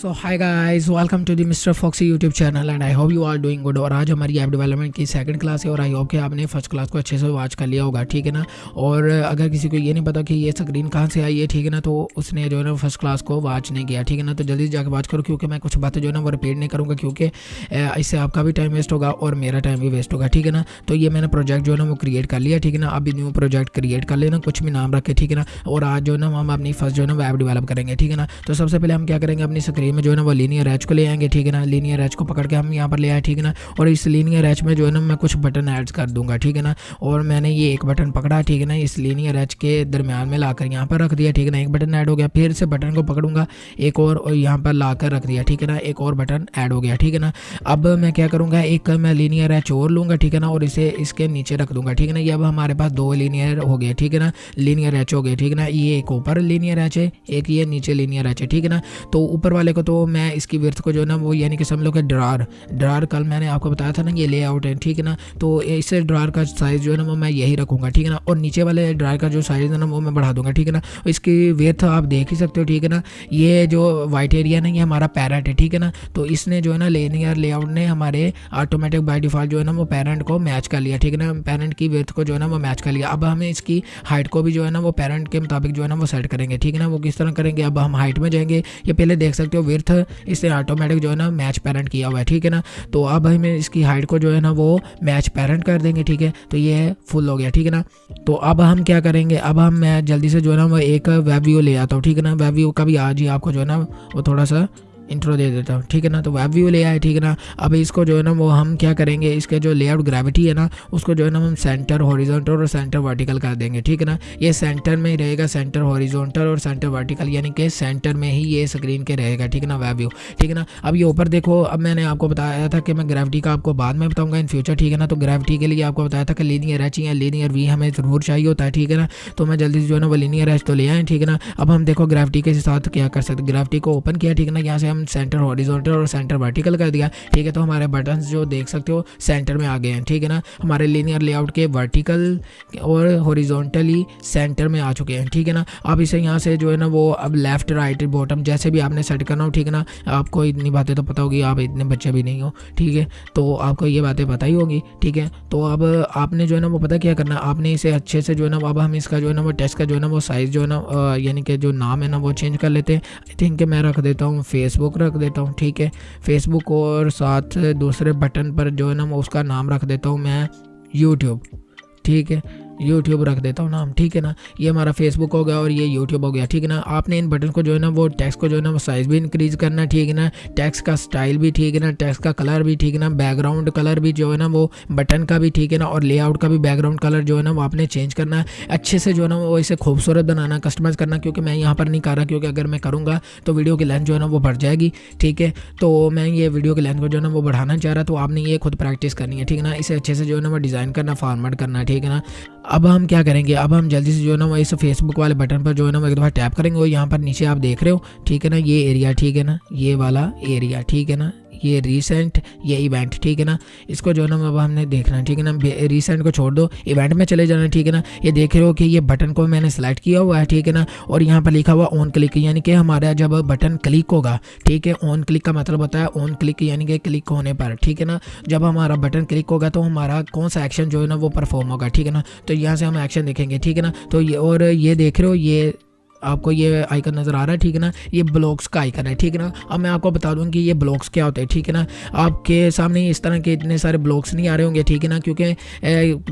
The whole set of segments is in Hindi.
So hi guys, welcome to the Mister Foxy YouTube channel and I hope you are doing good. और आज हमारी ऐप डेवलपमेंट की सेकंड क्लास है और आई होप कि आपने फर्स्ट क्लास को अच्छे से वॉच कर लिया होगा, ठीक है ना। और अगर किसी को ये नहीं पता कि ये स्क्रीन कहाँ से आई है, ठीक है ना, तो उसने जो है ना फर्स्ट क्लास को वॉच नहीं किया, ठीक है ना। तो जल्दी जाकर वॉच करो क्योंकि मैं कुछ बातें जो है ना वो रिपीट नहीं करूँगा क्योंकि इससे आपका भी टाइम वेस्ट होगा और मेरा टाइम भी वेस्ट होगा, ठीक है ना। तो ये मैंने प्रोजेक्ट जो है ना वो क्रिएट कर लिया, ठीक है ना। अभी न्यू प्रोजेक्ट क्रिएट कर लेना, कुछ भी नाम रखे, ठीक है ना। और आज जो है ना हम अपनी फर्स्ट जो है ना वो ऐप डेवलप करेंगे, ठीक है ना। तो सबसे पहले हम क्या करेंगे, अपनी स्क्रीन में जो है ना वो लीनियर एज को ले आएंगे, ठीक है ना। लीनियर एज को पकड़ के हम यहाँ पर ले आए, ठीक है ना। और इस लीनियर एज में जो है ना मैं कुछ बटन ऐड कर दूंगा, ठीक है ना। और मैंने ये एक बटन पकड़ा, ठीक है ना, इस लीनियर एज के दरमियान में लाकर यहाँ पर रख दिया, ठीक है ना। एक बटन ऐड हो गया, फिर से बटन को पकड़ूंगा एक और यहाँ पर लाकर रख दिया, ठीक है ना। एक और बटन ऐड हो गया, ठीक है ना। अब मैं क्या करूँगा, एक मैं लीनियर एज और लूँगा, ठीक है ना, और इसे इसके नीचे रख दूंगा, ठीक है ना। ये अब हमारे पास दो लीनियर हो गए, ठीक है ना, लीनियर एच हो गए, ठीक है ना। ये एक ऊपर लीनियर एच है, एक ये नीचे लीनियर एच है, ठीक है ना। तो ऊपर वाले को तो मैं इसकी विड्थ को जो है ना वो यानी कि समझ लो कि ड्रार कल मैंने आपको बताया था ना ये लेआउट है, ठीक है ना। तो इस ड्रार का साइज़ जो है ना वो मैं यही रखूँगा, ठीक है ना। और नीचे वाले ड्रार का जो साइज़ है ना वो मैं बढ़ा दूंगा, ठीक है ना। इसकी विड्थ आप देख ही सकते हो, ठीक है ना। ये जो वाइट एरिया ना ये हमारा पैरेंट है, ठीक है ना। तो इसने जो है ना लीनियर लेआउट ने हमारे ऑटोमेटिक बाय डिफ़ॉल्ट जो है ना वो पैरेंट को मैच कर लिया, ठीक है ना। पैरेंट की विड्थ को जो है ना वो मैच कर लिया। अब हमें इसकी हाइट को भी जो है ना वो पैरेंट के मुताबिक जो है ना वो सेट करेंगे, ठीक है ना। वो किस तरह करेंगे, अब हम हाइट में जाएंगे, ये पहले देख सकते हो विड्थ इससे ऑटोमेटिक जो है ना मैच पैरेंट किया हुआ है, ठीक है ना। तो अब हमें इसकी हाइट को जो है ना वो मैच पैरेंट कर देंगे, ठीक है। तो ये फुल हो गया, ठीक है ना। तो अब हम क्या करेंगे, अब हम मैं जल्दी से जो है ना वो एक वेब व्यू ले आता हूँ, ठीक है ना। वेब व्यू का भी आज ही आपको जो है ना वो थोड़ा सा इंट्रो दे देता हूँ, ठीक है ना। तो वेब व्यू ले आए, ठीक है ना। अब इसको जो है ना वो हम क्या करेंगे, इसके जो लेआउट ग्रेविटी है ना उसको जो है ना हम सेंटर हॉरिजॉन्टल और सेंटर वर्टिकल कर देंगे, ठीक है ना। ये सेंटर में ही रहेगा, सेंटर हॉरिजॉन्टल और सेंटर वर्टिकल, यानी कि सेंटर में ही ये स्क्रीन के रहेगा, ठीक है ना, वेब व्यू, ठीक है ना। अब ये ऊपर देखो, अब मैंने आपको बताया था कि मैं ग्रेविटी का आपको बाद में बताऊँगा इन फ्यूचर, ठीक है ना। तो ग्रेविटी के लिए आपको बताया था कि लीनियर एच या लीनियर वी हमें ज़रूर चाहिए होता है, ठीक है ना। तो मैं जल्दी से जो है ना वो लीनियर एच तो ले आए, ठीक है ना। अब हम देखो ग्रेविटी के साथ क्या कर सकते, ग्रेविटी को ओपन किया, ठीक है ना। यहाँ से हम सेंटर हॉरिजॉन्टल और सेंटर वर्टिकल कर दिया, ठीक है। तो हमारे बटन्स जो देख सकते हो सेंटर में आ गए हैं, ठीक है ना। हमारे लीनियर लेआउट के वर्टिकल और हॉरिजॉन्टली सेंटर में आ चुके हैं, ठीक है ना। अब इसे यहाँ से जो है ना वो अब लेफ्ट राइट बॉटम जैसे भी आपने सेट करना हो, ठीक है ना। आपको इतनी बातें तो पता होगी, आप इतने बच्चे भी नहीं हो, ठीक है। तो आपको ये बातें पता ही होगी, ठीक है। तो अब आपने जो है ना वो पता क्या करना, आपने इसे अच्छे से जो है ना अब हम इसका जो है ना वो टेक्स्ट का जो है ना वो साइज़ जो है ना यानी कि जो नाम है ना वो चेंज कर लेते हैं। आई थिंक मैं रख देता हूँ फेसबुक रख देता हूँ, ठीक है, फेसबुक। और साथ दूसरे बटन पर जो है ना उसका नाम रख देता हूँ मैं यूट्यूब, ठीक है, यूट्यूब रख देता हूँ नाम, ठीक है ना। ये हमारा फेसबुक हो गया और ये यूट्यूब हो गया, ठीक है ना। आपने इन बटन को जो है ना वो टेक्स्ट को जो है ना वो साइज़ भी इंक्रीज़ करना है, ठीक है ना। टेक्स्ट का स्टाइल भी, ठीक है ना, टेक्स्ट का कलर भी, ठीक है ना, बैकग्राउंड कलर भी जो है ना वो बटन का भी, ठीक है ना। और लेआउट का भी बैकग्राउंड कलर जो है ना वो आपने चेंज करना है अच्छे से जो है ना वो इसे खूबसूरत बनाना, कस्टमाइज़ करना, क्योंकि मैं यहाँ पर नहीं कर रहा, क्योंकि अगर मैं करूँगा तो वीडियो की लेंथ जो है ना वो बढ़ जाएगी, ठीक है। तो मैं ये वीडियो की लेंथ को जो है ना वो बढ़ाना चाह रहा, तो आपने ये खुद प्रैक्टिस करनी है, ठीक है ना। इसे अच्छे से जो है ना वो डिज़ाइन करना, फॉर्मेट करना, ठीक है ना। अब हम क्या करेंगे, अब हम जल्दी से जो है ना वो इस फेसबुक वाले बटन पर जो है ना वो एक दफ़ा टैप करेंगे और यहाँ पर नीचे आप देख रहे हो, ठीक है ना, ये एरिया, ठीक है ना, ये वाला एरिया, ठीक है ना, ये रीसेंट, ये इवेंट, ठीक है ना। इसको जो है ना अब हमने देखना है, ठीक है ना। रीसेंट को छोड़ दो, इवेंट में चले जाना, ठीक है ना। ये देख रहे हो कि ये बटन को मैंने सेलेक्ट किया हुआ है, ठीक है ना। और यहाँ पर लिखा हुआ ऑन क्लिक, यानी कि हमारा जब बटन क्लिक होगा, ठीक है, ऑन क्लिक का मतलब होता है ऑन क्लिक यानी कि क्लिक होने पर, ठीक है ना। जब हमारा बटन क्लिक होगा तो हमारा कौन सा एक्शन जो है ना वो परफॉर्म होगा, ठीक है ना। तो यहाँ से हम एक्शन देखेंगे, ठीक है ना। तो ये और ये देख रहे हो, ये आपको ये आइकन नज़र आ रहा है, ठीक है ना, ये ब्लॉक्स का आइकन है, ठीक है ना। अब मैं आपको बता दूं कि ये ब्लॉक्स क्या होते हैं, ठीक है ना। आपके सामने इस तरह के इतने सारे ब्लॉक्स नहीं आ रहे होंगे, ठीक है ना, क्योंकि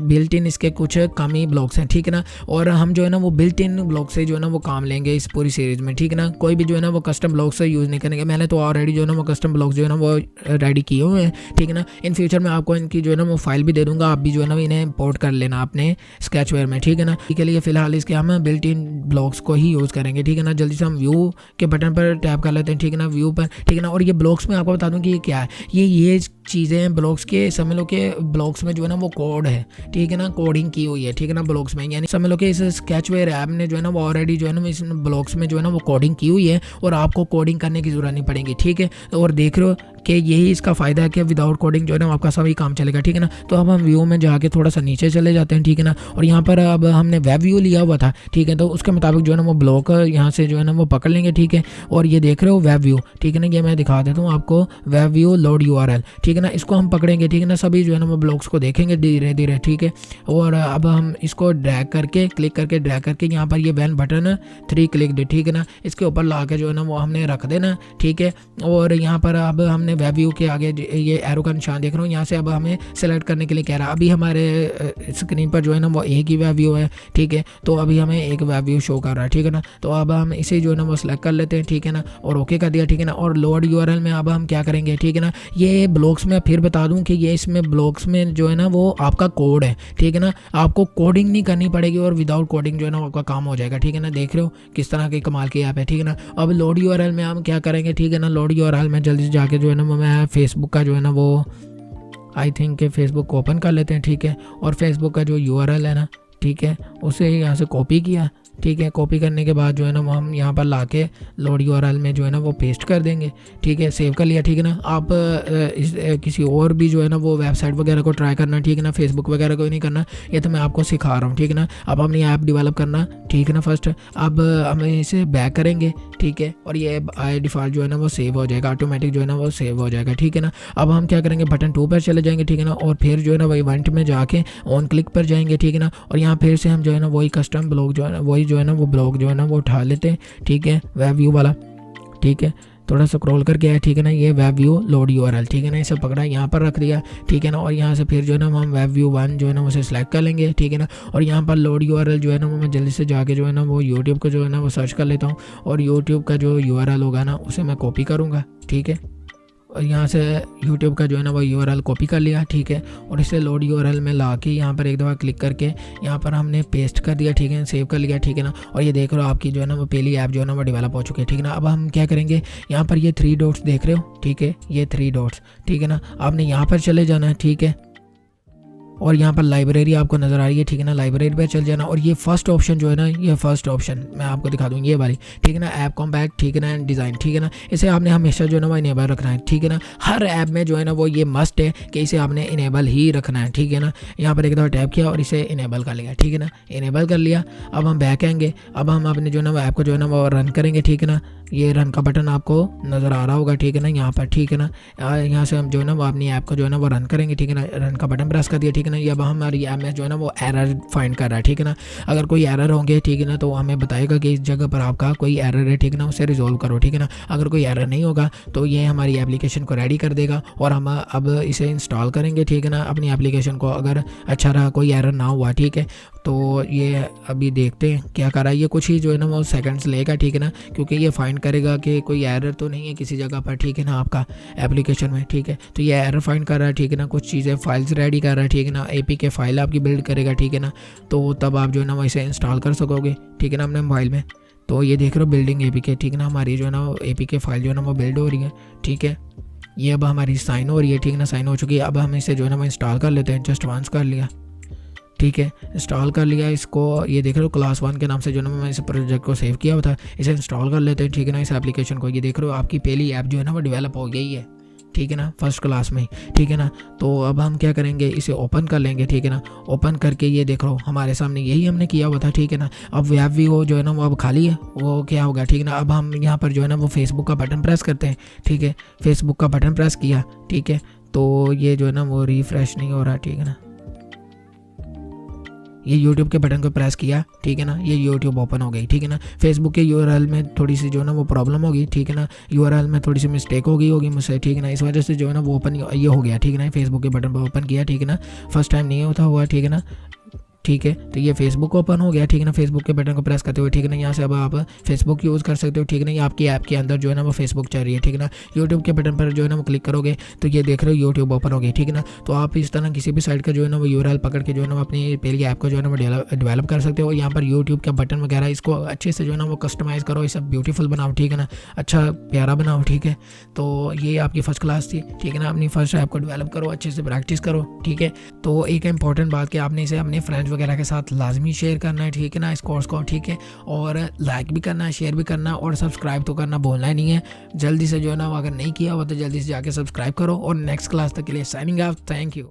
बिल्ट इन इसके कुछ कम ही ब्लॉक्स हैं, ठीक है ना। और हम जो है ना वो बिल्ट इन ब्लॉक से जो है ना वो काम लेंगे इस पूरी सीरीज़ में, ठीक है ना। कोई भी जो है ना वो कस्टम ब्लॉक्स से यूज़ नहीं करेंगे, मैंने तो ऑलरेडी जो है ना वो कस्टम ब्लॉक्स जो है ना वो रेडी किए हुए हैं, ठीक है ना। इन फ्यूचर में आपको इनकी जो है ना वो फाइल भी दे दूँगा, आप भी जो है ना इन्हें इंपोर्ट कर लेना अपने स्केचवेयर में, ठीक है ना। इसके लिए फ़िलहाल इसके हम बिल्ट इन ब्लॉक्स को ही यूज़ करेंगे, ठीक है ना। जल्दी से हम व्यू के बटन पर टैप कर लेते हैं, ठीक है ना, व्यू पर, ठीक है ना। और ये ब्लॉक्स में आपको बता दूं कि ये क्या है, ये चीज़ें हैं ब्लॉक्स के, समझ लो कि ब्लॉक्स में जो है ना वो कोड है, ठीक है ना, कोडिंग की हुई है, ठीक है ना, ब्लॉक्स में, यानी समझ लो कि इस स्केचवेयर ऐप ने जो है ना वो ऑलरेडी जो है ना इस ब्लॉक्स में जो है ना वो कोडिंग की हुई है और आपको कोडिंग करने की ज़रूरत नहीं पड़ेगी, ठीक है। और देख रहे हो कि यही इसका फ़ायदा है कि विदाउट कोडिंग जो है ना आपका सभी काम चलेगा, ठीक है ना। तो अब हम व्यू में जाके थोड़ा सा नीचे चले जाते हैं, ठीक है ना, और यहाँ पर अब हमने वेब व्यू लिया हुआ था, ठीक है, तो उसके मुताबिक जो है ना वो ब्लॉक यहाँ से जो है ना वो पकड़ लेंगे, ठीक है। और ये देख रहे हो वेब व्यू, ठीक है ना, ये मैं दिखा देता हूँ आपको, वेब व्यू लोड URL, ठीक है ना, इसको हम पकड़ेंगे, ठीक है ना, सभी जो है ना वो ब्लॉक्स को देखेंगे धीरे धीरे, ठीक है। और अब हम इसको ड्रैग करके क्लिक करके ड्रैग करके यहाँ पर ये बैन बटन 3 क्लिक दे, ठीक है ना, इसके ऊपर ला के जो है ना वो हमने रख देना, ठीक है। और यहाँ पर अब हमने वेब व्यू के आगे ये एरो का निशान देख रहा हूँ, यहाँ से अब हमें सेलेक्ट करने के लिए कह रहा है। अभी हमारे स्क्रीन पर जो है ना वो एक ही वेब व्यू है, ठीक है, तो अभी हमें एक वेब व्यू शो कर रहा है, ठीक है ना। तो अब हम इसे जो है ना वो सिलेक्ट कर लेते हैं, ठीक है ना, और ओके कर दिया, ठीक है ना। और लोड URL में अब हम क्या करेंगे, ठीक है ना, ये ब्लॉक्स में फिर बता दूं कि ये इसमें ब्लॉक्स में जो है ना वो आपका कोड है, ठीक है ना, आपको कोडिंग नहीं करनी पड़ेगी और विदाउट कोडिंग जो है ना आपका काम हो जाएगा, ठीक है ना। देख रहे हो किस तरह की कमाल की ऐप है, ठीक है ना। अब लोड URL में हम क्या करेंगे, ठीक है ना, लोड URL में जल्दी से जाके जो है ना मैं फेसबुक का जो है ना वो आई थिंक के फेसबुक को ओपन कर लेते हैं, ठीक है। और फेसबुक का जो URL है ना, ठीक है, उसे यहाँ से कॉपी किया, ठीक है। कॉपी करने के बाद जो है ना वो हम यहाँ पर ला के लोड URL में जो है ना वो पेस्ट कर देंगे, ठीक है, सेव कर लिया, ठीक है ना। आप किसी और भी जो है ना वो वेबसाइट वगैरह को ट्राई करना, ठीक है ना, फेसबुक वगैरह को नहीं करना, ये तो मैं आपको सिखा रहा हूँ, ठीक है ना। अब अपनी ऐप डेवलप करना, ठीक है ना, फर्स्ट अब हम इसे बैक करेंगे, ठीक है, और ये बाय डिफ़ॉल्ट जो है ना वो सेव हो जाएगा, ऑटोमेटिक जो है ना वो सेव हो जाएगा, ठीक है ना। अब हम क्या करेंगे, बटन 2 पर चले जाएंगे, ठीक है ना, और फिर जो है ना वो इवेंट में जाके ऑन क्लिक पर जाएंगे, ठीक है ना। और यहाँ फिर से हम जो है ना वही कस्टम ब्लॉक जो है ना वही जो है ना वो ब्लॉक जो है ना वो उठा लेते हैं, ठीक है, वेब व्यू वाला, ठीक है, थोड़ा सा स्क्रॉल करके आया, ठीक है ना, ये वेब व्यू लोड URL, ठीक है ना, इसे पकड़ा यहाँ पर रख दिया, ठीक है ना। और यहाँ से फिर जो है ना हम वेब व्यू 1 जो है ना उसे सिलेक्ट कर लेंगे, ठीक है ना। और यहाँ पर लोड URL जो है ना वो मैं जल्दी से जाके जो है ना वो यूट्यूब को जो है ना वो सर्च कर लेता हूँ और यूट्यूब का जो URL होगा ना उसे मैं कॉपी करूँगा, ठीक है। और यहाँ से YouTube का जो है ना वो URL कॉपी कर लिया, ठीक है, और इसे लोड URL में ला के यहाँ पर एक दफ़ा क्लिक करके यहाँ पर हमने पेस्ट कर दिया, ठीक है, सेव कर लिया, ठीक है ना। और ये देख रहे हो आपकी जो है ना वो पहली ऐप जो है ना वो डेवलप हो चुकी है, ठीक है ना। अब हम क्या करेंगे, यहाँ पर ये 3 डॉट्स देख रहे हो, ठीक है, ये 3 डॉट्स, ठीक है ना, आपने यहाँ पर चले जाना है, ठीक है। और यहाँ पर लाइब्रेरी आपको नज़र आ रही है, ठीक है ना, लाइब्रेरी पे चल जाना। और ये फर्स्ट ऑप्शन जो है ना, ये फर्स्ट ऑप्शन मैं आपको दिखा दूँ, ये वाली, ठीक है ना, ऐप कॉम्पैक्ट, ठीक है ना, डिज़ाइन, ठीक है ना, इसे आपने हमेशा जो है ना वो इनेबल रखना है, ठीक है ना। हर ऐप में जो है ना वो ये मस्ट है कि इसे आपने इनेबल ही रखना है, ठीक है ना। यहाँ पर एक दफ़ा टैप किया और इसे इनेबल कर लिया, ठीक है ना, इनेबल कर लिया। अब हम बैक आएंगे, अब हम अपने जो है ना वो ऐप को जो है ना वो रन करेंगे, ठीक है ना। ये रन का बटन आपको नज़र आ रहा होगा, ठीक है ना, यहाँ पर, ठीक है ना। यहाँ से हम जो है ना वो अपनी ऐप को जो है ना वो रन करेंगे, ठीक है ना, रन का बटन प्रेस कर दिया, ठीक है ना। ये अब हमारी ऐप में जो है ना वो एरर फाइंड कर रहा है, ठीक है ना। अगर कोई एरर होंगे, ठीक है ना, तो हमें बताएगा कि इस जगह पर आपका कोई एरर है, ठीक है ना, उसे रिजॉल्व करो, ठीक है ना। अगर कोई एरर नहीं होगा तो ये हमारी एप्लीकेशन को रेडी कर देगा और हम अब इसे इंस्टॉल करेंगे, ठीक है ना, अपनी एप्लीकेशन को। अगर अच्छा रहा, कोई एरर ना हुआ, ठीक है, तो ये अभी देखते हैं क्या कर रहा है। ये कुछ ही जो है ना वो सेकंड्स लेगा, ठीक है ना, क्योंकि ये फाइंड करेगा कि कोई एरर तो नहीं है किसी जगह पर, ठीक है ना, आपका एप्लीकेशन में, ठीक है। तो ये एरर फाइंड कर रहा है, ठीक है ना, कुछ चीज़ें फाइल्स रेडी कर रहा है, ठीक है ना, APK फाइल आपकी बिल्ड करेगा, ठीक है ना। तो तब आप जो है ना वैसे इंस्टॉल कर सकोगे, ठीक है ना, अपने मोबाइल में। तो ये देख रहे हो बिल्डिंग APK, ठीक है ना, हमारी जो है ना APK फाइल जो है ना वो बिल्ड हो रही है, ठीक है। ये अब हमारी साइन हो रही है, ठीक है ना, साइन हो चुकी है। अब हम इसे जो है ना वो इंस्टॉल कर लेते हैं, जस्ट वंस कर लिया, ठीक है, इंस्टॉल कर लिया इसको। ये देख रहे हो क्लास 1 के नाम से जो है ना मैं इस प्रोजेक्ट को सेव किया हुआ था, इसे इंस्टॉल कर लेते हैं, ठीक है ना, इस एप्लीकेशन को। ये देख रहे हो आपकी पहली ऐप जो है ना वो डेवलप हो गई है, ठीक है ना, फर्स्ट क्लास में, ठीक है ना। तो अब हम क्या करेंगे, इसे ओपन कर लेंगे, ठीक है ना। ओपन करके ये देख लो हमारे सामने यही हमने किया हुआ था, ठीक है ना। अब वेब व्यू जो है ना वो अब खाली है, वो क्या होगा, ठीक है ना। अब हम यहाँ पर जो है ना वो फेसबुक का बटन प्रेस करते हैं, ठीक है, फेसबुक का बटन प्रेस किया, ठीक है। तो ये जो है ना वो रिफ्रेश नहीं हो रहा, ठीक है ना। ये YouTube के बटन को प्रेस किया, ठीक है ना, ये YouTube ओपन हो गई, ठीक है ना। फेसबुक के URL में थोड़ी सी जो है ना वो प्रॉब्लम होगी, ठीक है ना, URL में थोड़ी सी मिस्टेक होगी मुझसे, ठीक है ना, इस वजह से जो है ना वो ओपन ये हो गया, ठीक है ना। फेसबुक के बटन पर ओपन किया, ठीक है ना, फर्स्ट टाइम नहीं होता हुआ, ठीक है ना। ठीक है। तो ये फेसबुक ओपन हो गया, ठीक है ना। फेसबुक के बटन को प्रेस करते हुए, ठीक है ना, यहाँ से अब आप फेसबुक यूज़ कर सकते हो, ठीक है ना। ये आपकी ऐप के अंदर जो है ना वो फेसबुक चल रही है, ठीक है ना। यूट्यूब के बटन पर जो है ना वो क्लिक करोगे तो ये देख रहे हो यूट्यूब ओपन हो गई, ठीक है ना। तो आप इस तरह किसी भी साइट का जो है ना वो यूआरएल पकड़ के जो है ना अपनी पहली ऐप को जो है ना वो डेवलप कर सकते हो। यहाँ पर यूट्यूब का बटन वगैरह इसको अच्छे से जो है ना वो कस्टमाइज़ करो, इसे ब्यूटीफुल बनाओ, ठीक है ना, अच्छा प्यारा बनाओ, ठीक है। तो ये आपकी फर्स्ट क्लास थी, ठीक है ना। अपनी फर्स्ट ऐप को डेवलप करो, अच्छे से प्रैक्टिस करो, ठीक है। तो एक इंपॉर्टेंट बात कि आपने इसे अपने फ्रेंड्स वगैरह के साथ लाजमी शेयर करना है, ठीक है ना, इस कोर्स को, ठीक है। और लाइक भी करना है, शेयर भी करना और सब्सक्राइब तो करना भूलना ही नहीं है। जल्दी से जो है ना अगर नहीं किया हुआ तो जल्दी से जाके सब्सक्राइब करो। और नेक्स्ट क्लास तक के लिए साइनिंग ऑफ, थैंक यू।